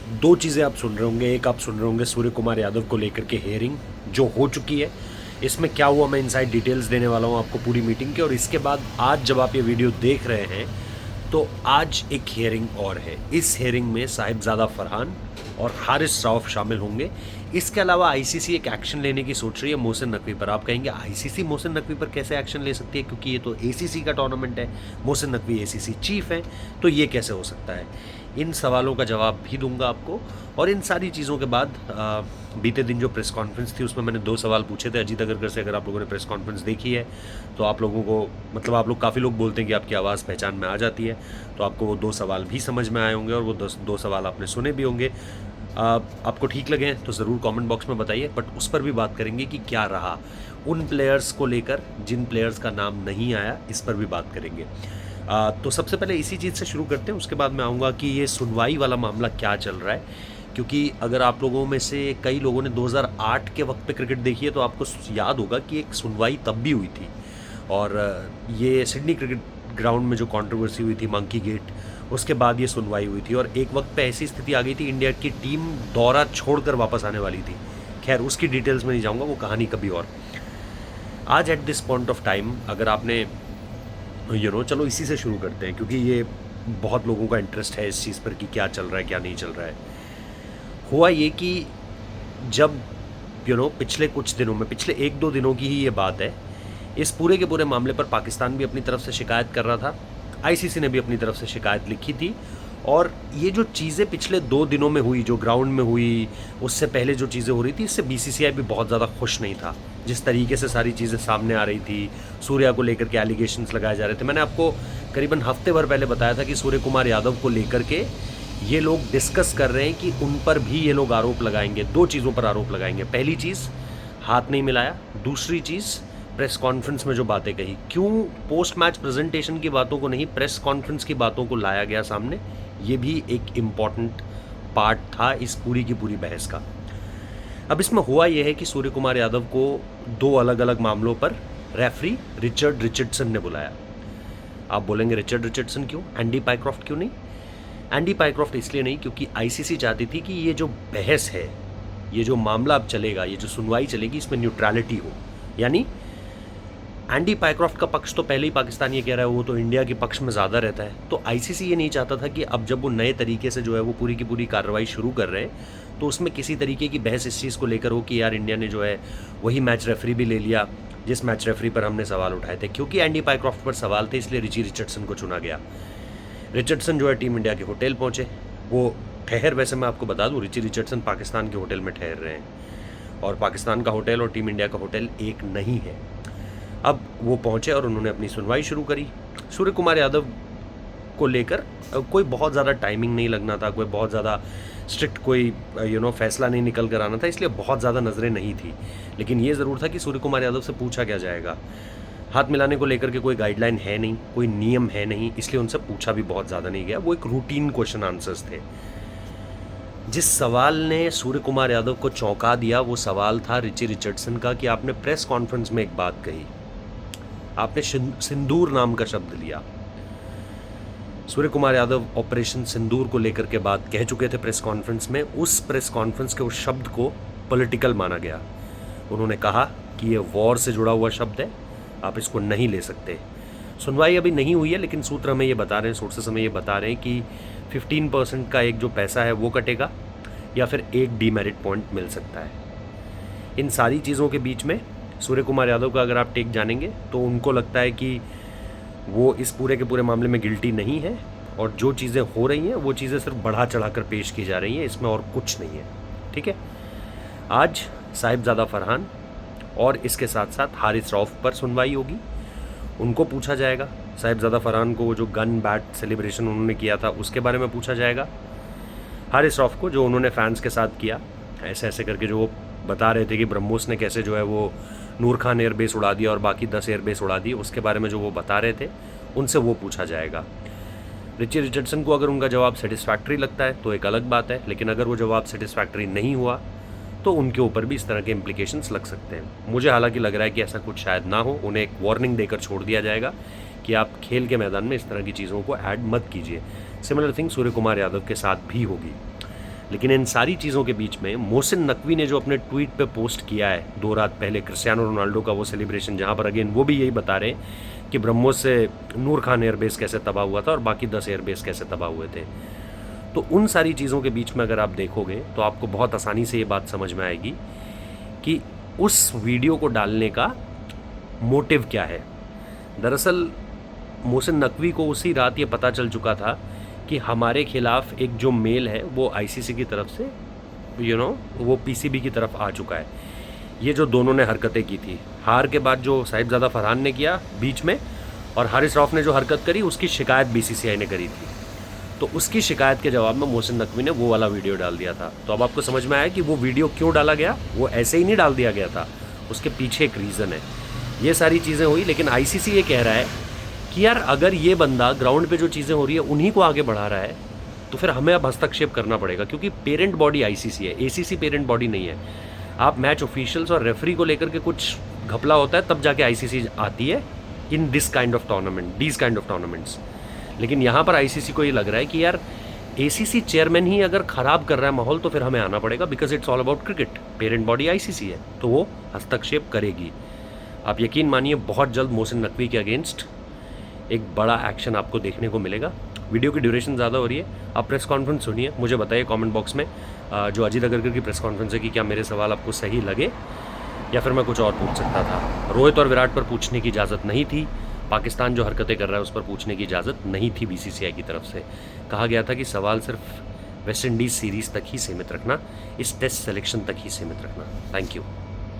दो चीज़ें आप सुन रहे होंगे। एक आप सुन रहे होंगे सूर्य कुमार यादव को लेकर के हेयरिंग जो हो चुकी है, इसमें क्या हुआ मैं इनसाइड डिटेल्स देने वाला हूँ आपको पूरी मीटिंग के। और इसके बाद आज जब आप ये वीडियो देख रहे हैं तो आज एक हियरिंग और है। इस हियरिंग में साहिबजादा फरहान और हारिस रऊफ शामिल होंगे। इसके अलावा आईसीसी एक एक्शन लेने की सोच रही है मोहसिन नकवी पर। आप कहेंगे आईसीसी मोहसिन नकवी पर कैसे एक्शन ले सकती है, क्योंकि ये तो एसीसी का टूर्नामेंट है, मोहसिन नकवी एसीसी चीफ हैं, तो ये कैसे हो सकता है। इन सवालों का जवाब भी दूंगा आपको। और इन सारी चीज़ों के बाद बीते दिन जो प्रेस कॉन्फ्रेंस थी उसमें मैंने 2 सवाल पूछे थे अजीत अगरकर से। अगर आप लोगों ने प्रेस कॉन्फ्रेंस देखी है तो आप लोगों को मतलब आप लोग काफ़ी लोग बोलते हैं कि आपकी आवाज़ पहचान में आ जाती है, तो आपको वो 2 सवाल भी समझ में आए होंगे और वो 2 सवाल आपने सुने भी होंगे। आपको ठीक लगे तो ज़रूर कमेंट बॉक्स में बताइए, बट उस पर भी बात करेंगे कि क्या रहा उन प्लेयर्स को लेकर जिन प्लेयर्स का नाम नहीं आया, इस पर भी बात करेंगे। तो सबसे पहले इसी चीज़ से शुरू करते हैं, उसके बाद मैं आऊँगा कि ये सुनवाई वाला मामला क्या चल रहा है। क्योंकि अगर आप लोगों में से कई लोगों ने 2008 के वक्त पे क्रिकेट देखी है तो आपको याद होगा कि एक सुनवाई तब भी हुई थी। और ये सिडनी क्रिकेट ग्राउंड में जो कंट्रोवर्सी हुई थी मंकी गेट, उसके बाद ये सुनवाई हुई थी। और एक वक्त पे ऐसी स्थिति आ गई थी इंडिया की टीम दौरा छोड़कर वापस आने वाली थी। खैर उसकी डिटेल्स में नहीं जाऊँगा, वो कहानी कभी और। आज at this point of time अगर आपने चलो इसी से शुरू करते हैं क्योंकि ये बहुत लोगों का इंटरेस्ट है इस चीज़ पर कि क्या चल रहा है क्या नहीं चल रहा है। हुआ ये कि जब पिछले कुछ दिनों में, पिछले 1-2 दिनों की ही ये बात है, इस पूरे के पूरे मामले पर पाकिस्तान भी अपनी तरफ से शिकायत कर रहा था, आईसीसी ने भी अपनी तरफ से शिकायत लिखी थी। और ये जो चीज़ें पिछले 2 दिनों में हुई, जो ग्राउंड में हुई, उससे पहले जो चीज़ें हो रही थी, इससे बीसीसीआई भी बहुत ज़्यादा खुश नहीं था। जिस तरीके से सारी चीज़ें सामने आ रही थी, सूर्या को लेकर के एलिगेशंस लगाए जा रहे थे। मैंने आपको करीबन हफ्ते भर पहले बताया था कि सूर्य कुमार यादव को लेकर के ये लोग डिस्कस कर रहे हैं कि उन पर भी ये लोग आरोप लगाएंगे। 2 चीज़ों पर आरोप लगाएंगे। पहली चीज़, हाथ नहीं मिलाया। दूसरी चीज़, प्रेस कॉन्फ्रेंस में जो बातें कही, क्यों पोस्ट मैच प्रेजेंटेशन की बातों को नहीं, प्रेस कॉन्फ्रेंस की बातों को लाया गया सामने, ये भी एक इम्पॉर्टेंट पार्ट था इस पूरी की पूरी बहस का। अब इसमें हुआ यह है कि सूर्य कुमार यादव को 2 अलग अलग मामलों पर रेफरी रिचर्ड रिचर्डसन ने बुलाया। आप बोलेंगे रिचर्ड रिचर्डसन क्यों, एंडी पाइक्रॉफ्ट क्यों नहीं? एंडी पाइक्रॉफ्ट इसलिए नहीं क्योंकि आईसीसी चाहती थी कि ये जो बहस है, ये जो मामला अब चलेगा, ये जो सुनवाई चलेगी, इसमें न्यूट्रलिटी हो। यानी एंडी पाइक्रॉफ्ट का पक्ष तो पहले ही पाकिस्तान ये कह रहा है, वो तो इंडिया के पक्ष में ज़्यादा रहता है। तो आईसीसी ये नहीं चाहता था कि अब जब वो नए तरीके से जो है वो पूरी की पूरी कार्रवाई शुरू कर रहे हैं तो उसमें किसी तरीके की बहस इस चीज़ को लेकर हो कि यार इंडिया ने जो है वही मैच रेफरी भी ले लिया जिस मैच रेफरी पर हमने सवाल उठाए थे। क्योंकि एंडी पाइक्रॉफ्ट पर सवाल थे इसलिए रिची रिचर्डसन को चुना गया। रिचर्डसन जो है टीम इंडिया के होटल पहुँचे। वो वैसे मैं आपको बता दूँ, रिची रिचर्डसन पाकिस्तान के होटल में ठहर रहे हैं और पाकिस्तान का होटल और टीम इंडिया का होटल एक नहीं है। अब वो पहुँचे और उन्होंने अपनी सुनवाई शुरू करी। सूर्य कुमार यादव को लेकर कोई बहुत ज़्यादा टाइमिंग नहीं लगना था, कोई बहुत ज़्यादा स्ट्रिक्ट कोई फैसला नहीं निकल कर आना था, इसलिए बहुत ज़्यादा नज़रें नहीं थी। लेकिन ये ज़रूर था कि सूर्य कुमार यादव से पूछा क्या जाएगा। हाथ मिलाने को लेकर के कोई गाइडलाइन है नहीं, कोई नियम है नहीं, इसलिए उनसे पूछा भी बहुत ज़्यादा नहीं गया। वो एक रूटीन क्वेश्चन आंसर्स थे। जिस सवाल ने सूर्य कुमार यादव को चौंका दिया वो सवाल था रिची रिचर्डसन का कि आपने प्रेस कॉन्फ्रेंस में एक बात कही, आपने सिंदूर नाम का शब्द लिया। सूर्य कुमार यादव ऑपरेशन सिंदूर को लेकर के बात कह चुके थे प्रेस कॉन्फ्रेंस में। उस प्रेस कॉन्फ्रेंस के उस शब्द को पॉलिटिकल माना गया। उन्होंने कहा कि ये वॉर से जुड़ा हुआ शब्द है, आप इसको नहीं ले सकते। सुनवाई अभी नहीं हुई है लेकिन सूत्र हमें ये बता रहे हैं, सोर्सेस हमें ये बता रहे हैं कि 15% का एक जो पैसा है वो कटेगा या फिर एक डीमेरिट पॉइंट मिल सकता है। इन सारी चीज़ों के बीच में सूर्य कुमार यादव का अगर आप टेक जानेंगे तो उनको लगता है कि वो इस पूरे के पूरे मामले में गिल्टी नहीं है और जो चीज़ें हो रही हैं वो चीज़ें सिर्फ बढ़ा चढ़ा कर पेश की जा रही हैं, इसमें और कुछ नहीं है। ठीक है, आज साहिबजादा फरहान और इसके साथ साथ हारिस रऊफ पर सुनवाई होगी। उनको पूछा जाएगा, साहिबजादा फरहान को जो गन बैट सेलिब्रेशन उन्होंने किया था उसके बारे में पूछा जाएगा। हारिस रऊफ को जो उन्होंने फैंस के साथ किया, ऐसे ऐसे करके जो वो बता रहे थे कि ब्रह्मोस ने कैसे जो है वो नूर खान एयरबेस उड़ा दिया और बाकी 10 एयरबेस उड़ा दिए, उसके बारे में जो वो बता रहे थे उनसे वो पूछा जाएगा। रिची रिचर्डसन को अगर उनका जवाब सेटिस्फैक्ट्री लगता है तो एक अलग बात है, लेकिन अगर वो जवाब सेटिस्फैक्ट्री नहीं हुआ तो उनके ऊपर भी इस तरह के इम्प्लीकेशंस लग सकते हैं। मुझे हालांकि लग रहा है कि ऐसा कुछ शायद ना हो, उन्हें एक वार्निंग देकर छोड़ दिया जाएगा कि आप खेल के मैदान में इस तरह की चीज़ों को ऐड मत कीजिए। सिमिलर थिंग सूर्य कुमार यादव के साथ भी होगी। लेकिन इन सारी चीज़ों के बीच में मोहसिन नकवी ने जो अपने ट्वीट पे पोस्ट किया है 2 रात पहले क्रिस्टियानो रोनाल्डो का वो सेलिब्रेशन, जहाँ पर अगेन वो भी यही बता रहे हैं कि ब्रह्मोस से नूर खान एयरबेस कैसे तबाह हुआ था और बाकी 10 एयरबेस कैसे तबाह हुए थे। तो उन सारी चीज़ों के बीच में अगर आप देखोगे तो आपको बहुत आसानी से ये बात समझ में आएगी कि उस वीडियो को डालने का मोटिव क्या है। दरअसल मोहसिन नकवी को उसी रात ये पता चल चुका था कि हमारे खिलाफ एक जो मेल है वो आईसीसी की तरफ से वो पीसीबी की तरफ आ चुका है। ये जो दोनों ने हरकतें की थी, हार के बाद जो साहिबजादा फरहान ने किया बीच में और हारिस रऊफ ने जो हरकत करी उसकी शिकायत बीसीसीआई ने करी थी। तो उसकी शिकायत के जवाब में मोहसिन नकवी ने वो वाला वीडियो डाल दिया था। तो अब आपको समझ में आया कि वो वीडियो क्यों डाला गया। वो ऐसे ही नहीं डाल दिया गया था, उसके पीछे एक रीज़न है। ये सारी चीज़ें हुई, लेकिन आईसीसी ये कह रहा है कि यार अगर ये बंदा ग्राउंड पे जो चीज़ें हो रही है उन्हीं को आगे बढ़ा रहा है तो फिर हमें अब हस्तक्षेप करना पड़ेगा, क्योंकि पेरेंट बॉडी आईसीसी है, एसीसी पेरेंट बॉडी नहीं है। आप मैच ऑफिशियल्स और रेफरी को लेकर के कुछ घपला होता है तब जाके आईसीसी आती है in this kind of tournaments. लेकिन यहाँ पर आईसीसी को ये लग रहा है कि यार एसीसी चेयरमैन ही अगर ख़राब कर रहा है माहौल तो फिर हमें आना पड़ेगा, because it's all about cricket. Parent body ICC है तो वो हस्तक्षेप करेगी। आप यकीन मानिए बहुत जल्द मोहसिन नकवी के अगेंस्ट एक बड़ा एक्शन आपको देखने को मिलेगा। वीडियो की ड्यूरेशन ज़्यादा हो रही है, आप प्रेस कॉन्फ्रेंस सुनिए, मुझे बताइए कमेंट बॉक्स में जो अजीत अगरकर की प्रेस कॉन्फ्रेंस है कि क्या मेरे सवाल आपको सही लगे या फिर मैं कुछ और पूछ सकता था। रोहित और विराट पर पूछने की इजाज़त नहीं थी, पाकिस्तान जो हरकतें कर रहा है उस पर पूछने की इजाज़त नहीं थी बीसीसीआई की तरफ से। कहा गया था कि सवाल सिर्फ वेस्ट इंडीज़ सीरीज़ तक ही सीमित रखना, इस टेस्ट सिलेक्शन तक ही सीमित रखना। Thank you.